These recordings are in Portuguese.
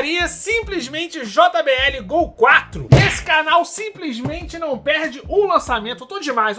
porcaria simplesmente JBL Go 4. Esse canal simplesmente não perde um lançamento. Eu tô demais.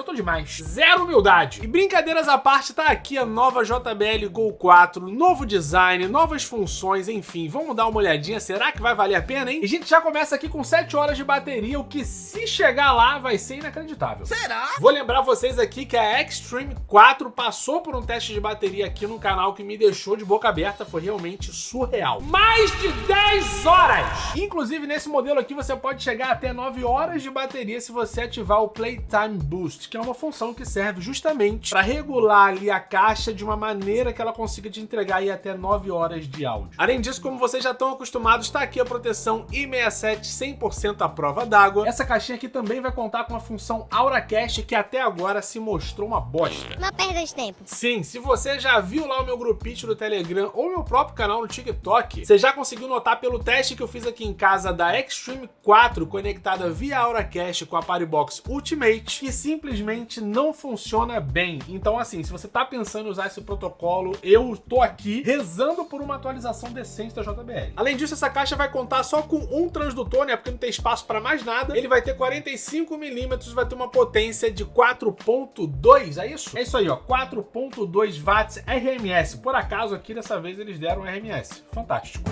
Zero humildade. E brincadeiras à parte, tá aqui a nova JBL Go 4, novo design, novas funções, enfim. Vamos dar uma olhadinha, será que vai valer a pena, hein? E a gente já começa aqui com 7 horas de bateria, o que se chegar lá vai ser inacreditável. Será? Vou lembrar vocês aqui que a Extreme 4 passou por um teste de bateria aqui no canal que me deixou de boca aberta, foi realmente surreal. Mais de 10 horas! Inclusive nesse modelo aqui você pode chegar até 9 horas de bateria se você ativar o Playtime Boost, que é uma função que serve justamente para regular ali a caixa de uma maneira que ela consiga te entregar aí até 9 horas de áudio. Além disso, como vocês já estão acostumados, está aqui a proteção I67 100% à prova d'água. Essa caixinha aqui também vai contar com a função AuraCast, que até agora se mostrou uma bosta. Uma perda de tempo. Sim, se você já viu lá o meu grupinho do Telegram ou meu próprio canal no TikTok, você já conseguiu notar pelo teste que eu fiz aqui em casa da Extreme 4 conectada via AuraCast com a Partybox Ultimate, que simplesmente não funciona bem. Então assim, se você tá pensando em usar esse protocolo, eu tô aqui rezando por uma atualização decente da JBL. Além disso, essa caixa vai contar só com um transdutor, né, porque não tem espaço para mais nada. Ele vai ter 45mm, vai ter uma potência de 4.2, é isso? É isso aí, ó, 4.2 watts RMS. Por acaso aqui dessa vez eles deram RMS. Fantástico.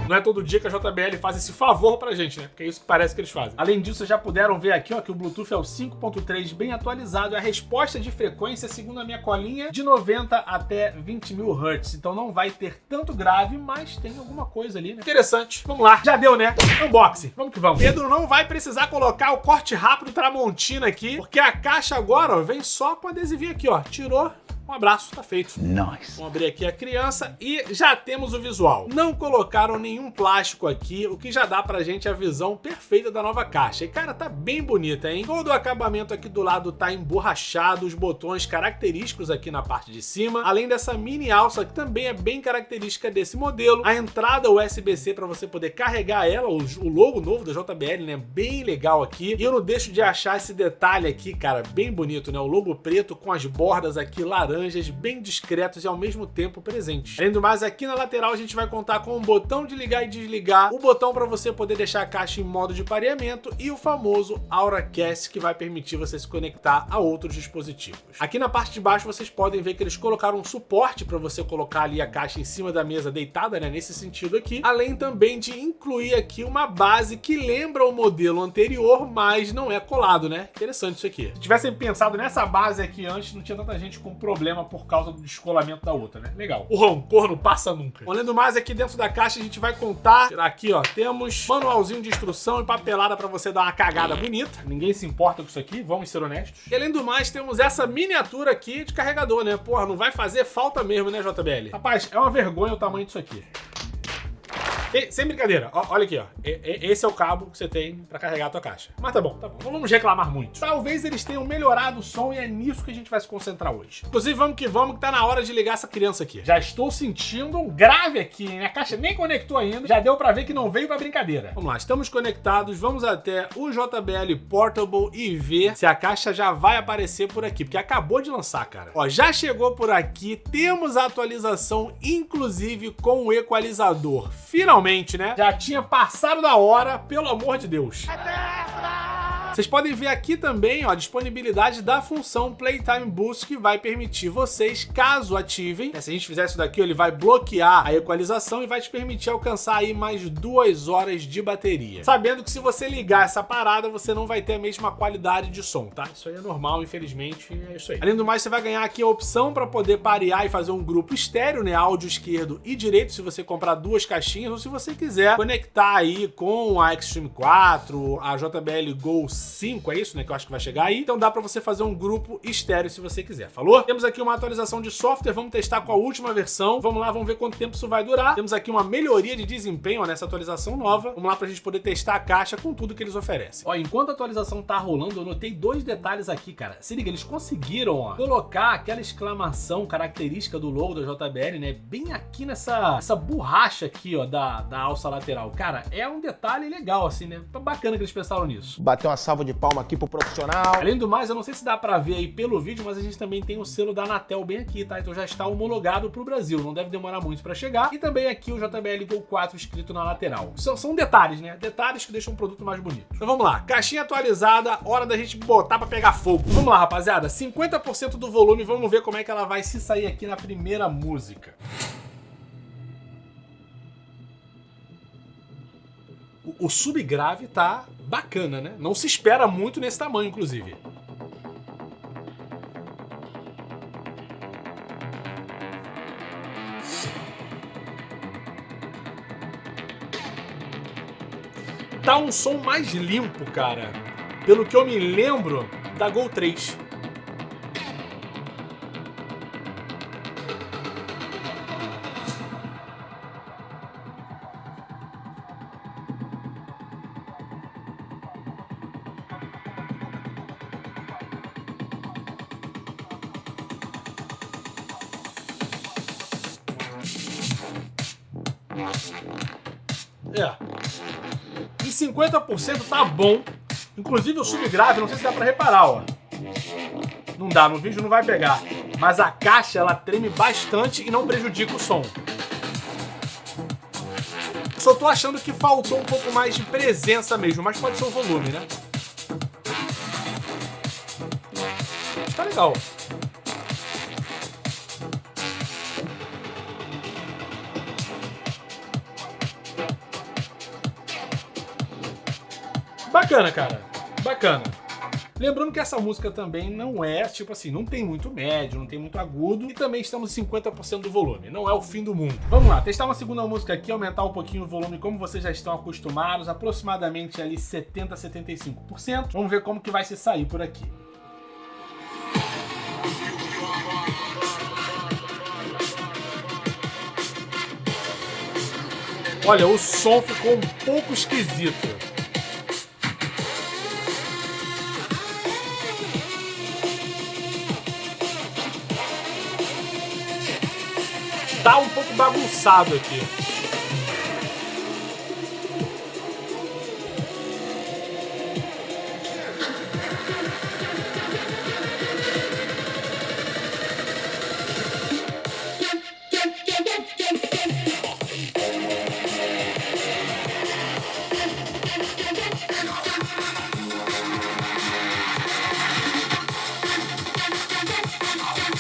Não é todo dia que a JBL faz esse favor pra gente, né? Porque é isso que parece que eles fazem. Além disso, vocês já puderam ver aqui, ó, que o Bluetooth é o 5.3 bem atualizado. É a resposta de frequência, segundo a minha colinha, de 90 até 20.000 Hz. Então não vai ter tanto grave, mas tem alguma coisa ali, né? Interessante. Vamos lá. Já deu, né? Unboxing. Vamos que vamos. Pedro não vai precisar colocar o corte rápido Tramontina aqui, porque a caixa agora, ó, vem só com adesivinho aqui, ó. Tirou. Um abraço, tá feito. Nice. Vamos abrir aqui a criança e já temos o visual. Não colocaram nenhum plástico aqui, o que já dá pra gente a visão perfeita da nova caixa. E cara, tá bem bonita, hein? Todo o acabamento aqui do lado tá emborrachado, os botões característicos aqui na parte de cima, além dessa mini alça que também é bem característica desse modelo. A entrada USB-C para você poder carregar ela, o logo novo da JBL, né? Bem legal aqui. E eu não deixo de achar esse detalhe aqui, cara, bem bonito, né? O logo preto com as bordas aqui laranjas, bem discretos e ao mesmo tempo presentes. Além do mais, aqui na lateral a gente vai contar com um botão de ligar e desligar, o botão para você poder deixar a caixa em modo de pareamento e o famoso AuraCast, que vai permitir você se conectar a outros dispositivos. Aqui na parte de baixo vocês podem ver que eles colocaram um suporte para você colocar ali a caixa em cima da mesa deitada, né, nesse sentido aqui, além também de incluir aqui uma base que lembra o modelo anterior, mas não é colado, né? Interessante isso aqui. Se tivessem pensado nessa base aqui antes, não tinha tanta gente com problema por causa do descolamento da outra, né? Legal. O rancor não passa nunca. Além do mais, aqui dentro da caixa a gente vai contar, tirar aqui, ó, temos manualzinho de instrução e papelada pra você dar uma cagada bonita. Ninguém se importa com isso aqui, vamos ser honestos. E além do mais, temos essa miniatura aqui de carregador, né? Porra, não vai fazer falta mesmo, né, JBL? Rapaz, é uma vergonha o tamanho disso aqui. Sem brincadeira, olha aqui, ó. Esse é o cabo que você tem pra carregar a tua caixa. Mas tá bom. Não vamos reclamar muito. Talvez eles tenham melhorado o som e é nisso que a gente vai se concentrar hoje. Inclusive, vamos que tá na hora de ligar essa criança aqui. Já estou sentindo um grave aqui, hein? A caixa nem conectou ainda, já deu pra ver que não veio pra brincadeira. Vamos lá, estamos conectados, vamos até o JBL Portable e ver se a caixa já vai aparecer por aqui, porque acabou de lançar, cara. Ó, já chegou por aqui, temos a atualização, inclusive com o equalizador. Finalmente, né? Já tinha passado da hora, pelo amor de Deus. Vocês podem ver aqui também, ó, a disponibilidade da função Playtime Boost, que vai permitir vocês, caso ativem, né, se a gente fizer isso daqui, ele vai bloquear a equalização e vai te permitir alcançar aí mais 2 horas de bateria. Sabendo que se você ligar essa parada, você não vai ter a mesma qualidade de som, tá? Isso aí é normal, infelizmente, é isso aí. Além do mais, você vai ganhar aqui a opção para poder parear e fazer um grupo estéreo, né, áudio esquerdo e direito, se você comprar 2 caixinhas, ou se você quiser conectar aí com a Extreme 4, a JBL Go 5, é isso, né, que eu acho que vai chegar aí. Então dá pra você fazer um grupo estéreo se você quiser, falou? Temos aqui uma atualização de software, vamos testar com a última versão. Vamos lá, vamos ver quanto tempo isso vai durar. Temos aqui uma melhoria de desempenho, ó, nessa atualização nova. Vamos lá pra gente poder testar a caixa com tudo que eles oferecem. Ó, enquanto a atualização tá rolando, eu notei 2 detalhes aqui, cara. Se liga, eles conseguiram, ó, colocar aquela exclamação característica do logo da JBL, né, bem aqui nessa borracha aqui, ó, da alça lateral. Cara, é um detalhe legal, assim, né? Bacana que eles pensaram nisso. Bateu uma salva de palma aqui pro profissional. Além do mais, eu não sei se dá pra ver aí pelo vídeo, mas a gente também tem o selo da Anatel bem aqui, tá? Então já está homologado pro Brasil, não deve demorar muito pra chegar. E também aqui o JBL Go 4 escrito na lateral. São detalhes, né? Detalhes que deixam o produto mais bonito. Então vamos lá, caixinha atualizada, hora da gente botar pra pegar fogo. Vamos lá, rapaziada, 50% do volume, vamos ver como é que ela vai se sair aqui na primeira música. O subgrave tá bacana, né? Não se espera muito nesse tamanho, inclusive. Tá um som mais limpo, cara. Pelo que eu me lembro da Go 3. E 50% tá bom. Inclusive o subgrave, não sei se dá pra reparar, ó. Não dá, no vídeo não vai pegar. Mas a caixa, ela treme bastante e não prejudica o som. Só tô achando que faltou um pouco mais de presença mesmo, mas pode ser o volume, né? Mas tá legal. Bacana, cara. Bacana. Lembrando que essa música também não é, tipo assim, não tem muito médio, não tem muito agudo e também estamos em 50% do volume. Não é o fim do mundo. Vamos lá, testar uma segunda música aqui, aumentar um pouquinho o volume como vocês já estão acostumados, aproximadamente ali 70% a 75%. Vamos ver como que vai se sair por aqui. Olha, o som ficou um pouco esquisito. Tá um pouco bagunçado aqui.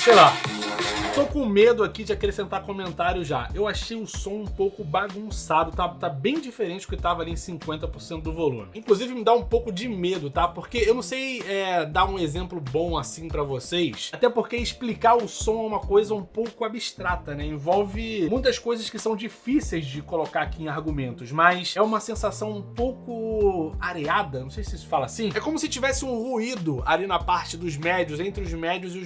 Sei lá. Tô com medo aqui de acrescentar comentário já. Eu achei o som um pouco bagunçado, tá bem diferente do que tava ali em 50% do volume. Inclusive me dá um pouco de medo, tá? Porque eu não sei dar um exemplo bom assim pra vocês, até porque explicar o som é uma coisa um pouco abstrata, né? Envolve muitas coisas que são difíceis de colocar aqui em argumentos, mas é uma sensação um pouco areada, não sei se se fala assim. É como se tivesse um ruído ali na parte dos médios, entre os médios e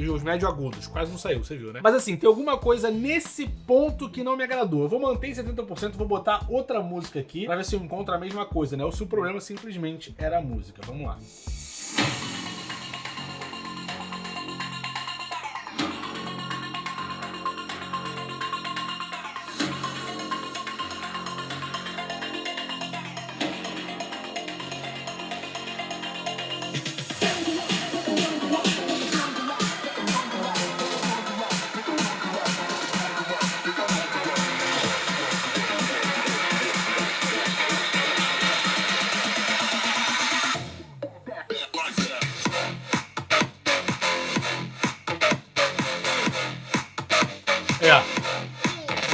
os médio agudos. Quase não saiu, você viu, né? Mas assim, tem alguma coisa nesse ponto que não me agradou. Eu vou manter em 70%, vou botar outra música aqui pra ver se eu encontro a mesma coisa, né? Ou se o problema simplesmente era a música. Vamos lá.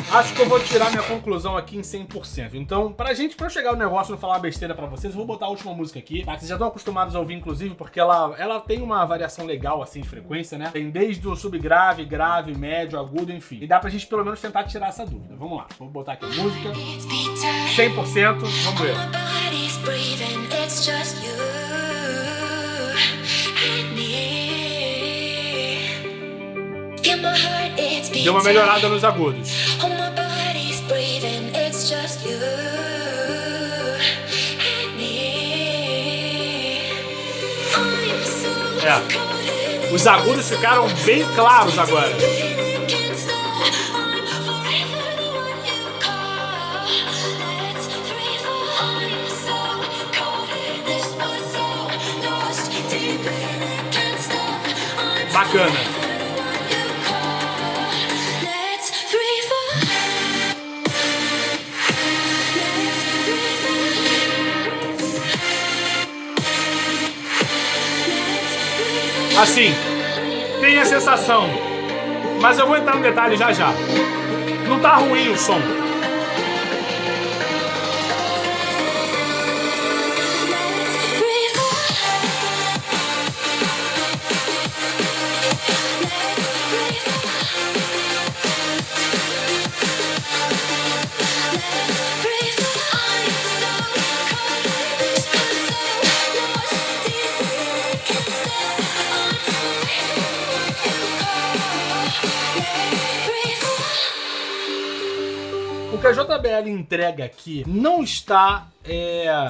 Acho que eu vou tirar minha conclusão aqui em 100%. Então, pra eu chegar no negócio e não falar besteira pra vocês, eu vou botar a última música aqui, tá? Que vocês já estão acostumados a ouvir, inclusive, porque ela tem uma variação legal, assim, de frequência, né? Tem desde o subgrave, grave, médio, agudo, enfim. E dá pra gente, pelo menos, tentar tirar essa dúvida. Vamos lá. Vou botar aqui a música. 100%. Vamos ver. Deu uma melhorada nos agudos. Os agudos ficaram bem claros agora. bacana. Assim, tem a sensação, mas eu vou entrar no detalhe já já. Não tá ruim o som. O que a JBL entrega aqui não está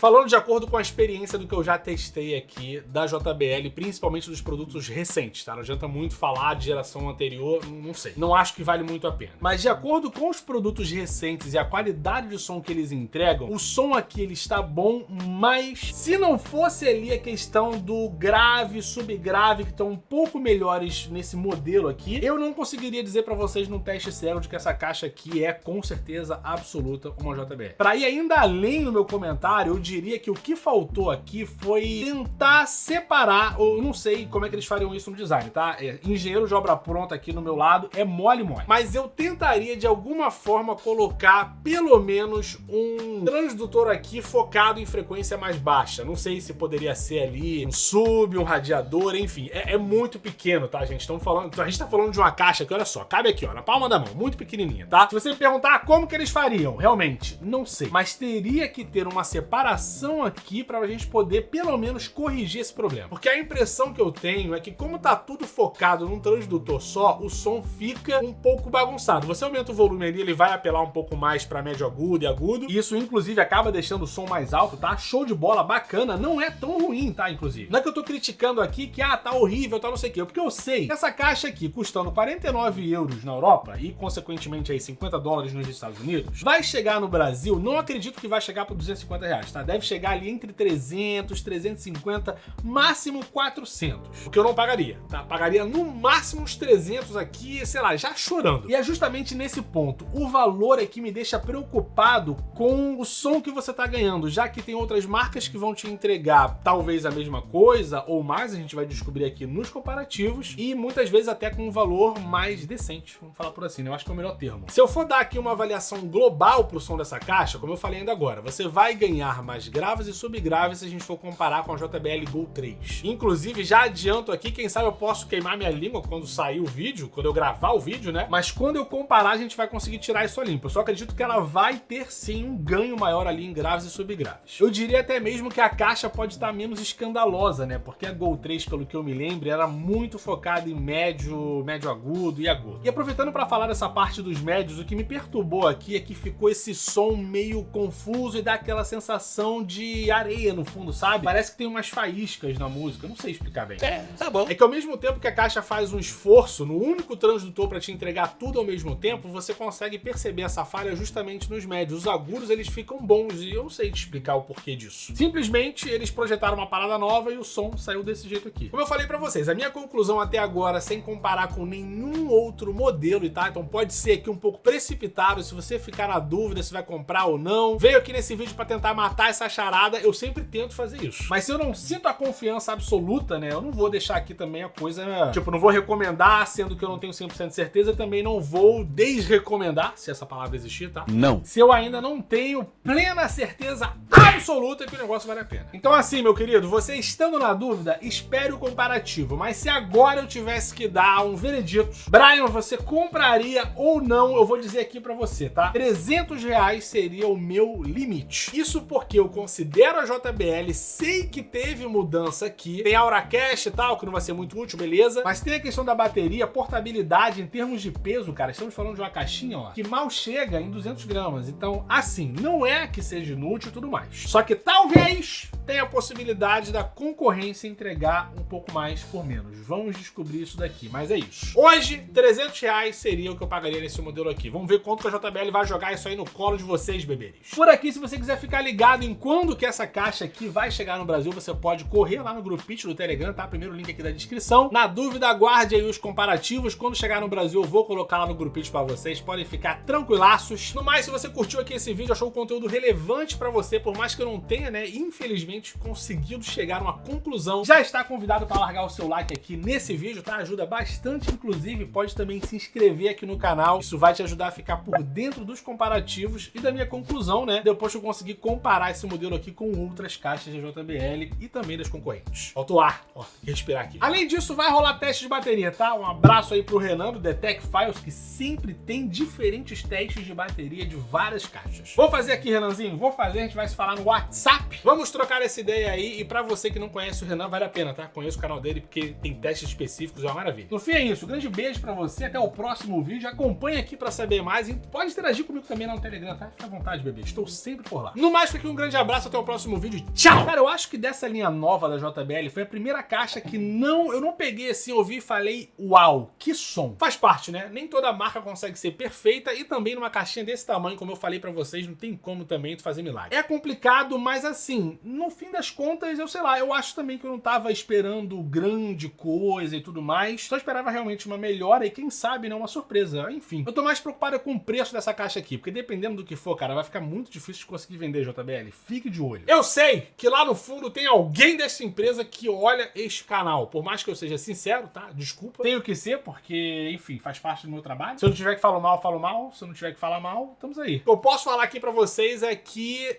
falando de acordo com a experiência do que eu já testei aqui da JBL, principalmente dos produtos recentes, tá? Não adianta muito falar de geração anterior, não sei. Não acho que vale muito a pena. Mas de acordo com os produtos recentes e a qualidade de som que eles entregam, o som aqui ele está bom, mas se não fosse ali a questão do grave, subgrave, que estão um pouco melhores nesse modelo aqui, eu não conseguiria dizer pra vocês num teste cego de que essa caixa aqui é com certeza absoluta uma JBL. Pra ir ainda além no meu comentário, eu diria que o que faltou aqui foi tentar separar, ou não sei como é que eles fariam isso no design, tá? Engenheiro de obra pronta aqui no meu lado é mole. Mas eu tentaria de alguma forma colocar pelo menos um transdutor aqui focado em frequência mais baixa. Não sei se poderia ser ali um sub, um radiador, enfim. É muito pequeno, tá, gente? A gente tá falando de uma caixa que, olha só, cabe aqui, ó, na palma da mão, muito pequenininha, tá? Se você me perguntar como que eles fariam, realmente, não sei. Mas teria que ter uma separação aqui pra gente poder pelo menos corrigir esse problema. Porque a impressão que eu tenho é que como tá tudo focado num transdutor só, o som fica um pouco bagunçado. Você aumenta o volume ali, ele vai apelar um pouco mais pra médio agudo e agudo. E isso, inclusive, acaba deixando o som mais alto, tá? Show de bola, bacana. Não é tão ruim, tá? Inclusive. Não é que eu tô criticando aqui que, tá horrível, tá não sei o quê. Porque eu sei que essa caixa aqui, custando 49 euros na Europa e, consequentemente, aí $50 nos Estados Unidos, vai chegar no Brasil, não acredito que vai chegar por R$250, tá? Deve chegar ali entre 300, 350, máximo 400. O que eu não pagaria, tá? Pagaria no máximo uns 300 aqui, sei lá, já chorando. E é justamente nesse ponto, o valor é que me deixa preocupado com o som que você tá ganhando, já que tem outras marcas que vão te entregar talvez a mesma coisa ou mais, a gente vai descobrir aqui nos comparativos, e muitas vezes até com um valor mais decente, vamos falar por assim, né? Eu acho que é o melhor termo. Se eu for dar aqui uma avaliação global pro som dessa caixa, como eu falei ainda agora, você vai ganhar mais graves e subgraves se a gente for comparar com a JBL Go 3. Inclusive, já adianto aqui, quem sabe eu posso queimar minha língua quando sair o vídeo, quando eu gravar o vídeo, né? Mas quando eu comparar, a gente vai conseguir tirar isso a limpo. Eu só acredito que ela vai ter sim um ganho maior ali em graves e subgraves. Eu diria até mesmo que a caixa pode estar menos escandalosa, né? Porque a Go 3, pelo que eu me lembro, era muito focada em médio agudo e agudo. E aproveitando para falar dessa parte dos médios, o que me perturbou aqui é que ficou esse som meio confuso e dá aquela sensação de areia no fundo, sabe? Parece que tem umas faíscas na música, não sei explicar bem. Tá bom. É que ao mesmo tempo que a caixa faz um esforço no único transdutor para te entregar tudo ao mesmo tempo, você consegue perceber essa falha justamente nos médios. Os agudos, eles ficam bons e eu não sei te explicar o porquê disso. Simplesmente, eles projetaram uma parada nova e o som saiu desse jeito aqui. Como eu falei pra vocês, a minha conclusão até agora, sem comparar com nenhum outro modelo, tá? Então pode ser aqui um pouco precipitado, se você ficar na dúvida se vai comprar ou não. Veio aqui nesse vídeo pra tentar matar essa charada, eu sempre tento fazer isso. Mas se eu não sinto a confiança absoluta, né, eu não vou deixar aqui também a coisa... Tipo, não vou recomendar, sendo que eu não tenho 100% de certeza, também não vou desrecomendar, se essa palavra existir, tá? Não. Se eu ainda não tenho plena certeza absoluta que o negócio vale a pena. Então assim, meu querido, você estando na dúvida, espere o comparativo. Mas se agora eu tivesse que dar um veredito, Brian, você compraria ou não? Eu vou dizer aqui pra você, tá? R$300 seria o meu limite. Isso porque eu considero a JBL, sei que teve mudança aqui, tem Aura Cache e tal, que não vai ser muito útil, beleza? Mas tem a questão da bateria, portabilidade em termos de peso, cara. Estamos falando de uma caixinha, ó, que mal chega em 200 gramas. Então, assim, não é que seja inútil e tudo mais. Só que talvez tenha a possibilidade da concorrência entregar um pouco mais por menos. Vamos descobrir isso daqui, mas é isso. Hoje, R$300 seria o que eu pagaria nesse modelo aqui. Vamos ver quanto que a JBL vai jogar isso aí no colo de vocês, bebês. Por aqui, se você quiser ficar ligado em quando que essa caixa aqui vai chegar no Brasil, você pode correr lá no grupinho do Telegram, tá? Primeiro link aqui da descrição. Na dúvida, aguarde aí os comparativos. Quando chegar no Brasil, eu vou colocar lá no grupinho pra vocês. Podem ficar tranquilaços. No mais, se você curtiu aqui esse vídeo, achou o conteúdo relevante pra você, por mais que eu não tenha, né, infelizmente, conseguido chegar a uma conclusão, já está convidado para largar o seu like aqui nesse vídeo, tá? Ajuda bastante, inclusive pode também se inscrever aqui no canal, isso vai te ajudar a ficar por dentro dos comparativos e da minha conclusão, né? Depois que eu conseguir comparar esse modelo aqui com outras caixas de JBL e também das concorrentes. Falta o ar, ó, tem que respirar aqui. Além disso, vai rolar teste de bateria, tá? Um abraço aí pro Renan do Detect Files, que sempre tem diferentes testes de bateria de várias caixas. Vou fazer aqui, Renanzinho, vou fazer, a gente vai se falar no WhatsApp. Vamos trocar essa ideia aí, e pra você que não conhece o Renan, vale a pena, tá? Conheço o canal dele porque tem testes específicos, é uma maravilha. No fim é isso, um grande beijo pra você, até o próximo vídeo, acompanha aqui pra saber mais e pode interagir comigo também lá no Telegram, tá? Fica à vontade, bebê, estou sempre por lá. No mais, fica aqui um grande abraço, até o próximo vídeo, tchau! Cara, eu acho que dessa linha nova da JBL foi a primeira caixa que eu não peguei assim, ouvi e falei, uau, que som! Faz parte, né? Nem toda marca consegue ser perfeita e também numa caixinha desse tamanho, como eu falei pra vocês, não tem como também tu fazer milagre. É complicado, mas assim, no fim das contas, eu sei lá, eu acho também que eu não tava esperando grande coisa e tudo mais, só esperava realmente uma melhora e quem sabe, né, uma surpresa, enfim. Eu tô mais preocupado com o preço dessa caixa aqui, porque dependendo do que for, cara, vai ficar muito difícil de conseguir vender, JBL, fique de olho. Eu sei que lá no fundo tem alguém dessa empresa que olha este canal, por mais que eu seja sincero, tá, desculpa, tenho que ser, porque, enfim, faz parte do meu trabalho. Se eu não tiver que falar mal, falo mal, se eu não tiver que falar mal, estamos aí. O que eu posso falar aqui pra vocês é que,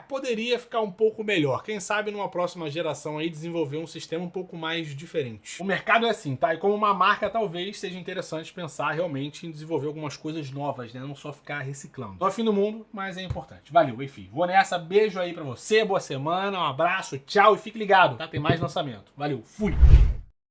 poderia ficar um pouco melhor, quem sabe numa próxima geração aí desenvolver um sistema um pouco mais diferente. O mercado é assim, tá? E como uma marca talvez seja interessante pensar realmente em desenvolver algumas coisas novas, né? Não só ficar reciclando. Não é o fim do mundo, mas é importante. Valeu, enfim. Vou nessa, beijo aí pra você, boa semana, um abraço, tchau e fique ligado, tá? Tem mais lançamento. Valeu, fui!